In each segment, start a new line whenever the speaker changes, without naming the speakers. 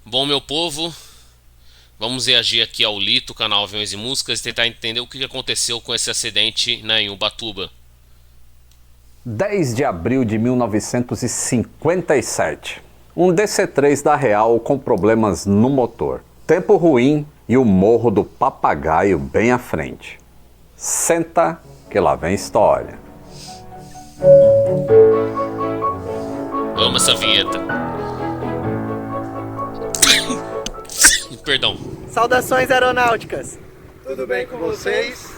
Bom, meu povo, vamos reagir aqui ao Lito, canal Aviões e Músicas, e tentar entender o que aconteceu com esse acidente, em Ubatuba.
10 de abril de 1957. Um DC-3 da Real com problemas no motor. Tempo ruim e o Morro do Papagaio bem à frente. Senta que lá vem história.
Amo essa vinheta. Perdão.
Saudações aeronáuticas! Tudo bem com vocês?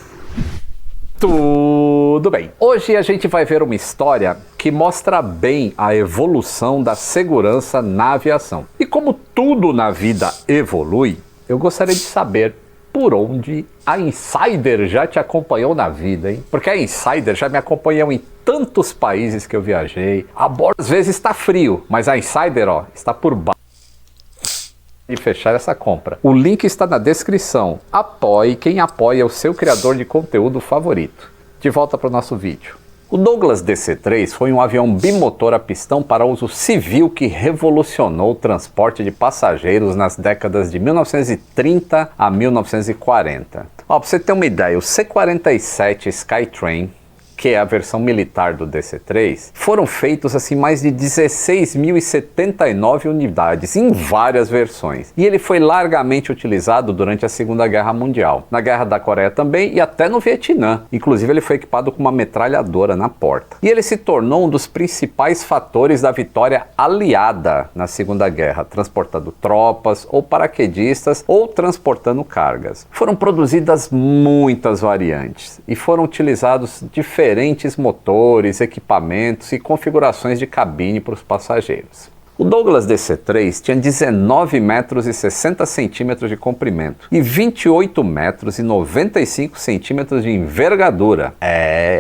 Tudo bem. Hoje a gente vai ver uma história que mostra bem a evolução da segurança na aviação. E como tudo na vida evolui, eu gostaria de saber por onde a Insider já te acompanhou na vida, hein? Porque a Insider já me acompanhou em tantos países que eu viajei. A bordo às vezes está frio, mas a Insider, está por baixo. E fechar essa compra. O link está na descrição. Apoie quem apoia o seu criador de conteúdo favorito. De volta para o nosso vídeo. O Douglas DC-3 foi um avião bimotor a pistão para uso civil que revolucionou o transporte de passageiros nas décadas de 1930 a 1940. Para você ter uma ideia, o C-47 Skytrain, que é a versão militar do DC-3, foram feitos mais de 16.079 unidades em várias versões. E ele foi largamente utilizado durante a Segunda Guerra Mundial, na Guerra da Coreia também e até no Vietnã. Inclusive ele foi equipado com uma metralhadora na porta. E ele se tornou um dos principais fatores da vitória aliada na Segunda Guerra, transportando tropas ou paraquedistas ou transportando cargas. Foram produzidas muitas variantes e foram utilizados diferentes motores, equipamentos e configurações de cabine para os passageiros. O Douglas DC-3 tinha 19 metros e 60 centímetros de comprimento e 28 metros e 95 centímetros de envergadura.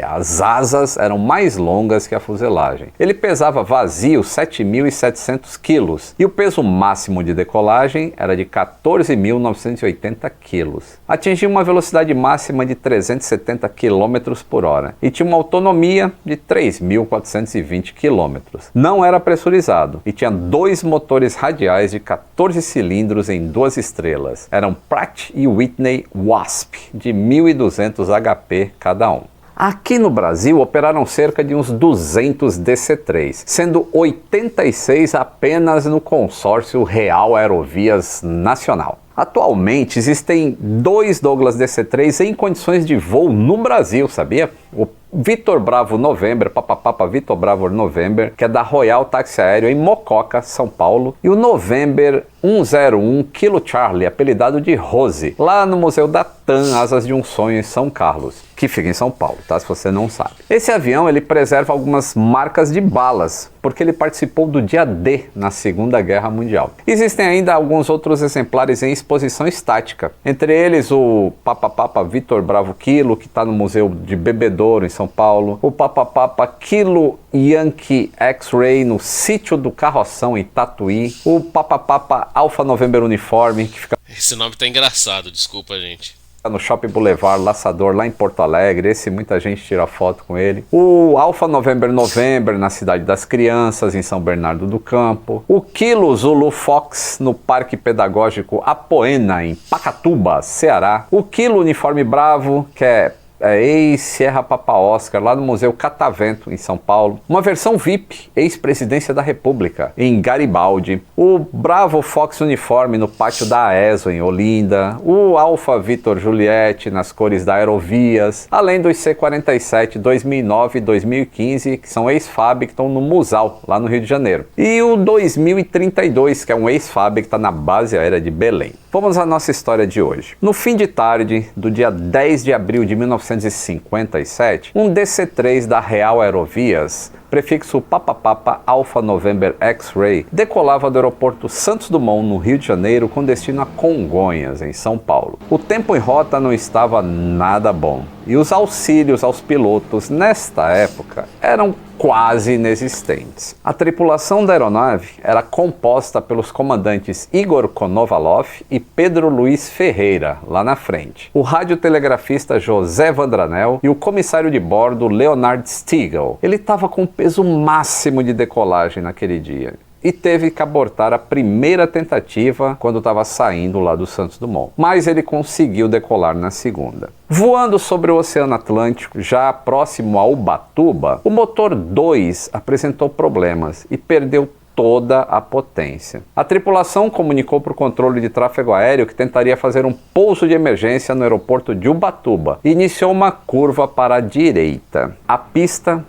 As asas eram mais longas que a fuselagem. Ele pesava vazio 7.700 quilos e o peso máximo de decolagem era de 14.980 quilos. Atingia uma velocidade máxima de 370 quilômetros por hora e tinha uma autonomia de 3.420 quilômetros. Não era pressurizado e tinha dois motores radiais de 14 cilindros em 2 estrelas. Eram Pratt & Whitney Wasp de 1.200 HP cada um. Aqui no Brasil operaram cerca de uns 200 DC-3, sendo 86 apenas no consórcio Real Aerovias Nacional. Atualmente existem 2 Douglas DC-3 em condições de voo no Brasil, sabia? O Vitor Bravo November, Papapapa Vitor Bravo November, que é da Royal Táxi Aéreo em Mococa, São Paulo, e o November 101 Kilo Charlie, apelidado de Rose, lá no Museu da TAM, Asas de um Sonho, em São Carlos, que fica em São Paulo, tá? Se você não sabe. Esse avião, ele preserva algumas marcas de balas, porque ele participou do dia D na Segunda Guerra Mundial. Existem ainda alguns outros exemplares em exposição estática, entre eles o Papapapa Vitor Bravo Kilo, que está no Museu de Bebedouro, em São Paulo, o Papapapa Kilo Yankee X-Ray no Sítio do Carroção, em Tatuí, o Papapapa Alpha November Uniforme, que fica...
Esse nome tá engraçado, desculpa, gente.
No Shopping Boulevard Laçador, lá em Porto Alegre. Esse muita gente tira foto com ele. O Alpha November November na Cidade das Crianças, em São Bernardo do Campo. O Kilo Zulu Fox no Parque Pedagógico Apoena, em Pacatuba, Ceará. O Kilo Uniforme Bravo, que é ex-Sierra Papa Oscar, lá no Museu Catavento, em São Paulo. Uma versão VIP, ex-presidência da República, em Garibaldi. O Bravo Fox Uniforme no pátio da AESO, em Olinda. O Alfa Vitor Juliette nas cores da Aerovias. Além dos C-47 2009 e 2015, que são ex-FAB, que estão no Musal, lá no Rio de Janeiro. E o 2032, que é um ex-FAB, que está na base aérea de Belém. Vamos à nossa história de hoje. No fim de tarde do dia 10 de abril de 1957, um DC-3 da Real Aerovias, prefixo Papapapa Alpha November X-Ray, decolava do aeroporto Santos Dumont, no Rio de Janeiro, com destino a Congonhas, em São Paulo. O tempo em rota não estava nada bom, e os auxílios aos pilotos nesta época eram quase inexistentes. A tripulação da aeronave era composta pelos comandantes Igor Konovalov e Pedro Luiz Ferreira, lá na frente, o radiotelegrafista José Vandranel e o comissário de bordo Leonard Stiegel. Ele estava com o peso máximo de decolagem naquele dia. e teve que abortar a primeira tentativa quando estava saindo lá do Santos Dumont. Mas ele conseguiu decolar na segunda. Voando sobre o Oceano Atlântico, já próximo a Ubatuba, o motor 2 apresentou problemas e perdeu toda a potência. A tripulação comunicou para o controle de tráfego aéreo que tentaria fazer um pouso de emergência no aeroporto de Ubatuba e iniciou uma curva para a direita. A pista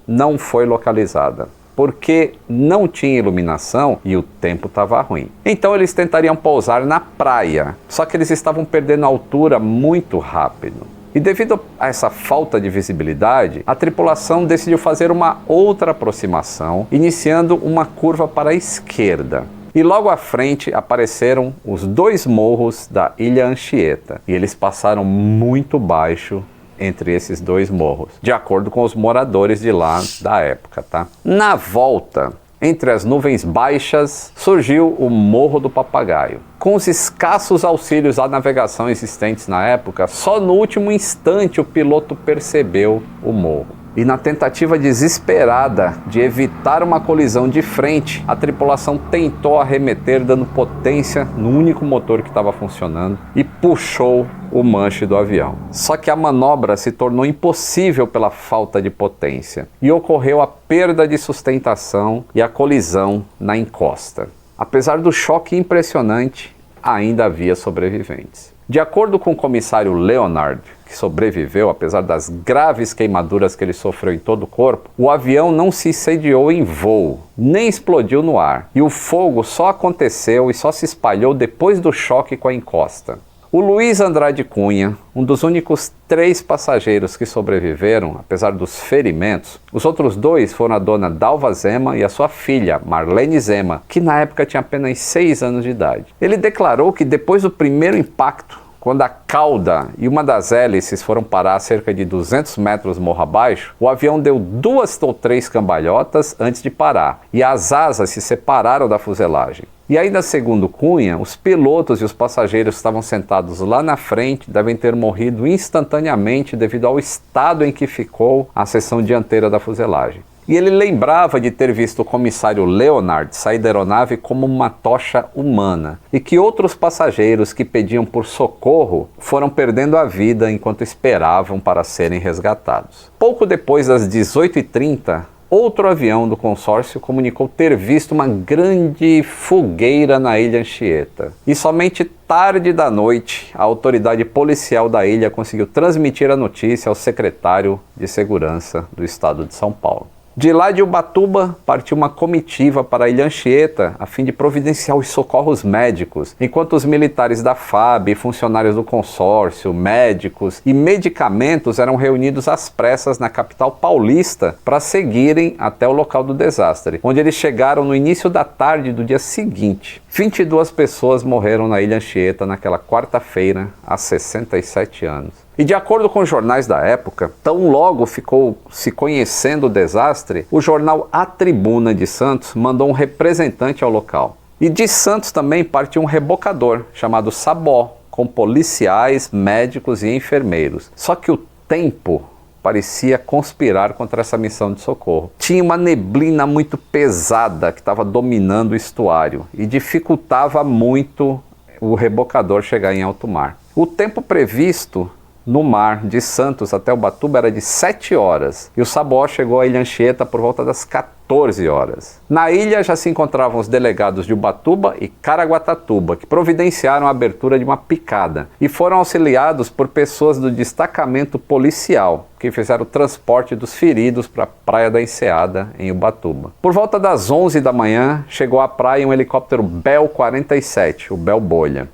não foi localizada, porque não tinha iluminação e o tempo estava ruim. Então eles tentariam pousar na praia, só que eles estavam perdendo altura muito rápido. E devido a essa falta de visibilidade, a tripulação decidiu fazer uma outra aproximação, iniciando uma curva para a esquerda. E logo à frente apareceram os dois morros da Ilha Anchieta, e eles passaram muito baixo entre esses dois morros, de acordo com os moradores de lá da época, tá? Na volta, entre as nuvens baixas, surgiu o Morro do Papagaio. Com os escassos auxílios à navegação existentes na época, só no último instante o piloto percebeu o morro. E na tentativa desesperada de evitar uma colisão de frente, a tripulação tentou arremeter dando potência no único motor que estava funcionando e puxou o manche do avião. Só que a manobra se tornou impossível pela falta de potência e ocorreu a perda de sustentação e a colisão na encosta. Apesar do choque impressionante, ainda havia sobreviventes. De acordo com o comissário Leonard, que sobreviveu apesar das graves queimaduras que ele sofreu em todo o corpo, o avião não se incendiou em voo, nem explodiu no ar, e o fogo só aconteceu e só se espalhou depois do choque com a encosta. O Luiz Andrade Cunha, um dos únicos 3 passageiros que sobreviveram, apesar dos ferimentos, os outros 2 foram a dona Dalva Zema e a sua filha, Marlene Zema, que na época tinha apenas 6 anos de idade. Ele declarou que depois do primeiro impacto, quando a cauda e uma das hélices foram parar a cerca de 200 metros morro abaixo, o avião deu 2 ou 3 cambalhotas antes de parar, e as asas se separaram da fuselagem. E ainda segundo Cunha, os pilotos e os passageiros que estavam sentados lá na frente devem ter morrido instantaneamente devido ao estado em que ficou a seção dianteira da fuselagem. E ele lembrava de ter visto o comissário Leonard sair da aeronave como uma tocha humana, e que outros passageiros que pediam por socorro foram perdendo a vida enquanto esperavam para serem resgatados. Pouco depois das 18h30, outro avião do consórcio comunicou ter visto uma grande fogueira na Ilha Anchieta. E somente tarde da noite, a autoridade policial da ilha conseguiu transmitir a notícia ao secretário de Segurança do Estado de São Paulo. De lá de Ubatuba, partiu uma comitiva para a Ilha Anchieta a fim de providenciar os socorros médicos, enquanto os militares da FAB, funcionários do consórcio, médicos e medicamentos eram reunidos às pressas na capital paulista para seguirem até o local do desastre, onde eles chegaram no início da tarde do dia seguinte. 22 pessoas morreram na Ilha Anchieta naquela quarta-feira, há 67 anos. E de acordo com os jornais da época, tão logo ficou se conhecendo o desastre, o jornal A Tribuna de Santos mandou um representante ao local. E de Santos também partiu um rebocador, chamado Sabó, com policiais, médicos e enfermeiros. Só que o tempo parecia conspirar contra essa missão de socorro. Tinha uma neblina muito pesada que estava dominando o estuário e dificultava muito o rebocador chegar em alto mar. O tempo previsto no mar de Santos até Ubatuba era de 7 horas e o Sabó chegou à Ilha Anchieta por volta das 14 horas. Na ilha já se encontravam os delegados de Ubatuba e Caraguatatuba, que providenciaram a abertura de uma picada e foram auxiliados por pessoas do destacamento policial, que fizeram o transporte dos feridos para a Praia da Enseada, em Ubatuba. Por volta das 11 da manhã, chegou à praia um helicóptero Bell 47, o Bell Bolha.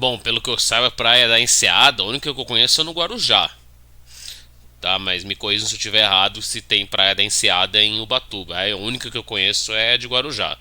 Bom, pelo que eu saiba, a Praia da Enseada, a única que eu conheço é no Guarujá. Tá, mas me corrija se eu estiver errado, se tem Praia da Enseada em Ubatuba. A única que eu conheço é a de Guarujá.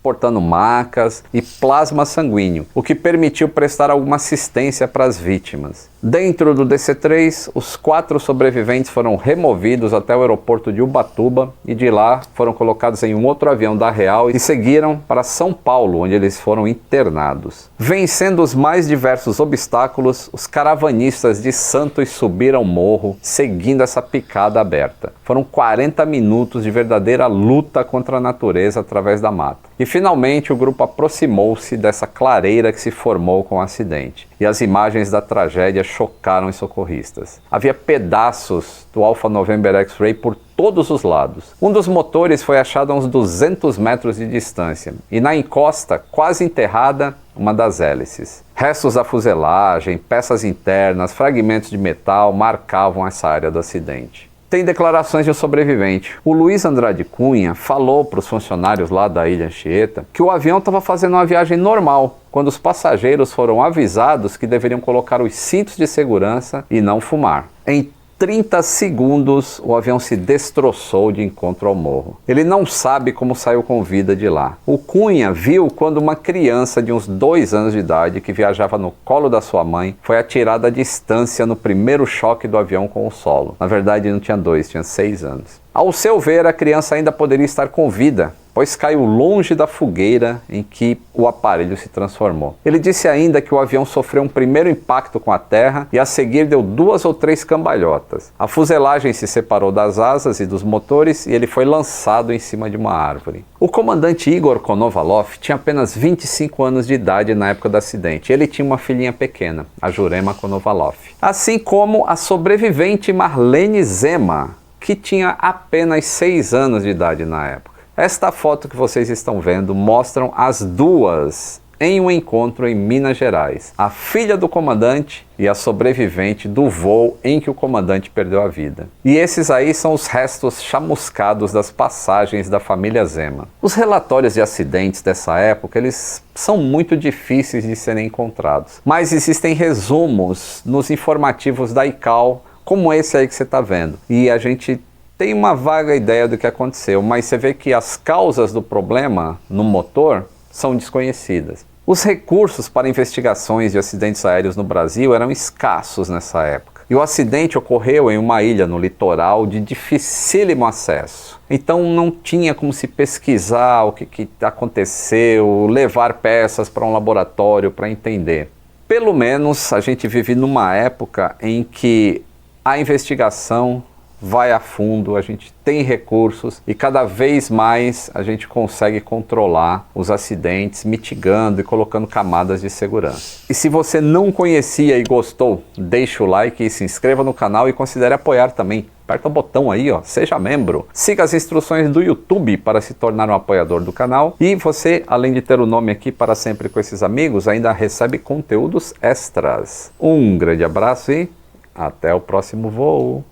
Portando macas e plasma sanguíneo, o que permitiu prestar alguma assistência para as vítimas. Dentro do DC-3, os 4 sobreviventes foram removidos até o aeroporto de Ubatuba e de lá foram colocados em um outro avião da Real e seguiram para São Paulo, onde eles foram internados. Vencendo os mais diversos obstáculos, os caravanistas de Santos subiram o morro, seguindo essa picada aberta. Foram 40 minutos de verdadeira luta contra a natureza através da mata. E finalmente o grupo aproximou-se dessa clareira que se formou com o acidente. E as imagens da tragédia chocaram os socorristas. Havia pedaços do Alpha November X-Ray por todos os lados. Um dos motores foi achado a uns 200 metros de distância e na encosta, quase enterrada, uma das hélices. Restos da fuselagem, peças internas, fragmentos de metal marcavam essa área do acidente. Tem declarações de um sobrevivente. O Luiz Andrade Cunha falou para os funcionários lá da Ilha Anchieta que o avião estava fazendo uma viagem normal, quando os passageiros foram avisados que deveriam colocar os cintos de segurança e não fumar. Em 30 segundos, o avião se destroçou de encontro ao morro. Ele não sabe como saiu com vida de lá. O Cunha viu quando uma criança de uns 2 anos de idade, que viajava no colo da sua mãe, foi atirada à distância no primeiro choque do avião com o solo. Na verdade, não tinha 2, tinha 6 anos. Ao seu ver, a criança ainda poderia estar com vida, pois caiu longe da fogueira em que o aparelho se transformou. Ele disse ainda que o avião sofreu um primeiro impacto com a terra e a seguir deu 2 ou 3 cambalhotas. A fuselagem se separou das asas e dos motores e ele foi lançado em cima de uma árvore. O comandante Igor Konovalov tinha apenas 25 anos de idade na época do acidente. Ele tinha uma filhinha pequena, a Jurema Konovalov. Assim como a sobrevivente Marlene Zema, que tinha apenas 6 anos de idade na época. Esta foto que vocês estão vendo mostram as duas em um encontro em Minas Gerais. A filha do comandante e a sobrevivente do voo em que o comandante perdeu a vida. E esses aí são os restos chamuscados das passagens da família Zema. Os relatórios de acidentes dessa época, eles são muito difíceis de serem encontrados. Mas existem resumos nos informativos da ICAO, como esse aí que você está vendo. E a gente tem uma vaga ideia do que aconteceu, mas você vê que as causas do problema no motor são desconhecidas. Os recursos para investigações de acidentes aéreos no Brasil eram escassos nessa época. E o acidente ocorreu em uma ilha no litoral de dificílimo acesso. Então não tinha como se pesquisar o que aconteceu, levar peças para um laboratório para entender. Pelo menos a gente vive numa época em que a investigação vai a fundo, a gente tem recursos e cada vez mais a gente consegue controlar os acidentes, mitigando e colocando camadas de segurança. E se você não conhecia e gostou, deixa o like e se inscreva no canal e considere apoiar também. Aperta o botão aí, ó, seja membro. Siga as instruções do YouTube para se tornar um apoiador do canal. E você, além de ter o nome aqui para sempre com esses amigos, ainda recebe conteúdos extras. Um grande abraço e até o próximo voo.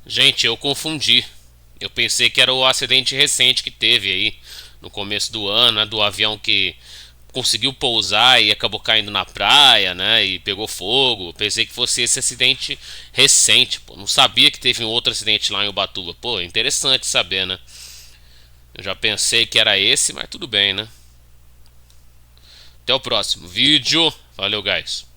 Gente, eu confundi. Eu pensei que era o acidente recente que teve aí no começo do ano, né, do avião que conseguiu pousar e acabou caindo na praia, né, e pegou fogo. Pensei que fosse esse acidente recente, pô. Não sabia que teve um outro acidente lá em Ubatuba. Pô, interessante saber, né? Eu já pensei que era esse, mas tudo bem, né? Até o próximo vídeo. Valeu, guys.